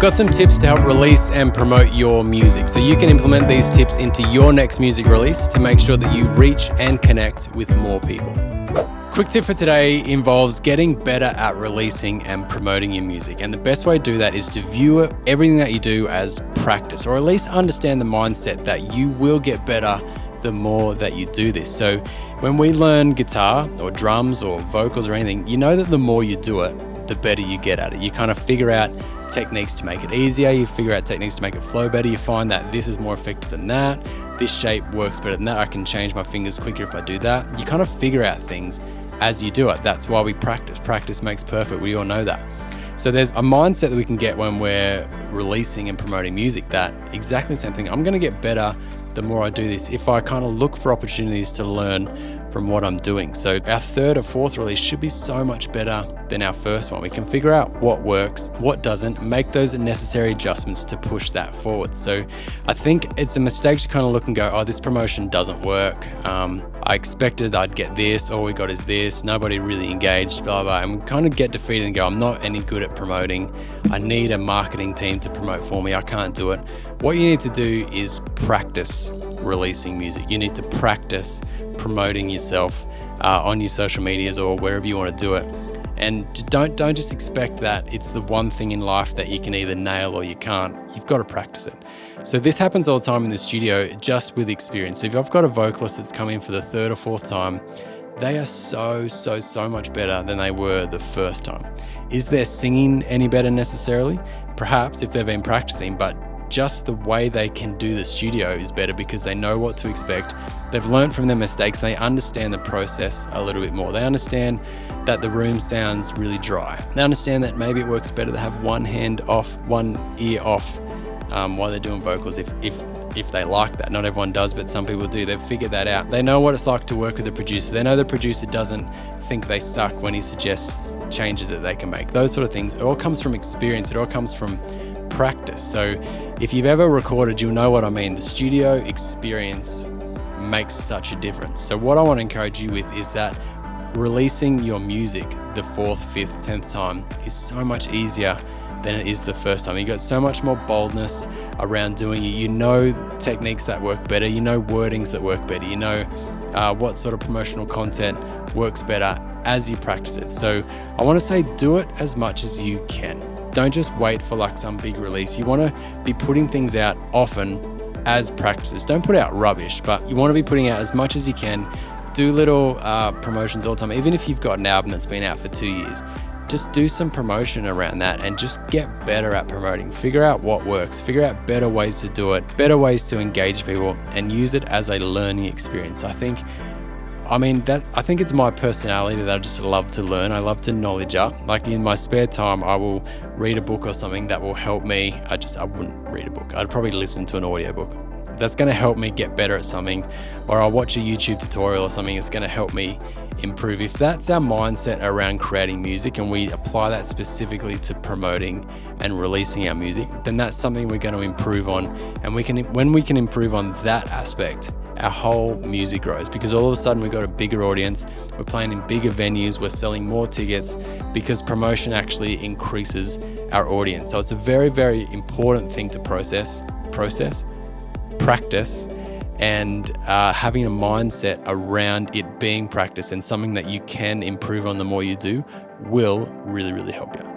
I've got some tips to help release and promote your music, so you can implement these tips into your next music release to make sure that you reach and connect with more people. Quick tip for today involves getting better at releasing and promoting your music. And the best way to do that is to view everything that you do as practice, or at least understand the mindset that you will get better the more that you do this. So when we learn guitar or drums or vocals or anything, you know that the more you do it, the better you get at it. You kind of figure out techniques to make it easier. You figure out techniques to make it flow better. You find that this is more effective than that. This shape works better than that. I can change my fingers quicker if I do that. You kind of figure out things as you do it. That's why we practice. Practice makes perfect. We all know that. So there's a mindset that we can get when we're releasing and promoting music, that exactly the same thing. I'm going to get better the more I do this if I kind of look for opportunities to learn from what I'm doing. So our third or fourth release should be so much better than our first one. We can figure out what works, what doesn't, make those necessary adjustments to push that forward. So I think it's a mistake to kind of look and go, oh, this promotion doesn't work. I expected I'd get this, all we got is this, nobody really engaged, blah, blah. And we kind of get defeated and go, I'm not any good at promoting. I need a marketing team to promote for me. I can't do it. What you need to do is practice releasing music. You need to practice promoting yourself on your social medias or wherever you want to do it. And don't just expect that it's the one thing in life that you can either nail or you can't. You've got to practice it. So this happens all the time in the studio, just with experience. So if I've got a vocalist that's come in for the third or fourth time, they are so much better than they were the first time. Is their singing any better necessarily? Perhaps, if they've been practicing, but just the way they can do the studio is better because they know what to expect. They've learned from their mistakes. They understand the process a little bit more. They understand that the room sounds really dry. They understand that maybe it works better to have one hand off, one ear off while they're doing vocals if they like that. Not everyone does, but some people do. They've figured that out. They know what it's like to work with a producer. They know the producer doesn't think they suck when he suggests changes that they can make. Those sort of things. It all comes from experience. It all comes from practice. So if you've ever recorded, you'll know what I mean. The studio experience makes such a difference. So what I want to encourage you with is that releasing your music the 4th, 5th, 10th time is so much easier than it is the first time. You got so much more boldness around doing it. You know techniques that work better. You know wordings that work better. You know what sort of promotional content works better as you practice it. So I want to say, do it as much as you can. Don't just wait for like some big release. You want to be putting things out often as practices. Don't put out rubbish, but you want to be putting out as much as you can. Do little promotions all the time. Even if you've got an album that's been out for 2 years, just do some promotion around that and just get better at promoting. Figure out what works. Figure out better ways to do it, better ways to engage people, and use it as a learning experience. I think it's my personality that I just love to learn. I love to knowledge up. Like in my spare time, I will read a book or something that will help me. I wouldn't read a book. I'd probably listen to an audiobook. That's going to help me get better at something, or I'll watch a YouTube tutorial or something that's going to help me improve. If that's our mindset around creating music and we apply that specifically to promoting and releasing our music, then that's something we're going to improve on. And when we can improve on that aspect, our whole music grows, because all of a sudden we've got a bigger audience, we're playing in bigger venues, we're selling more tickets, because promotion actually increases our audience. So it's a very, very important thing to practice, and having a mindset around it being practice and something that you can improve on the more you do will really, really help you.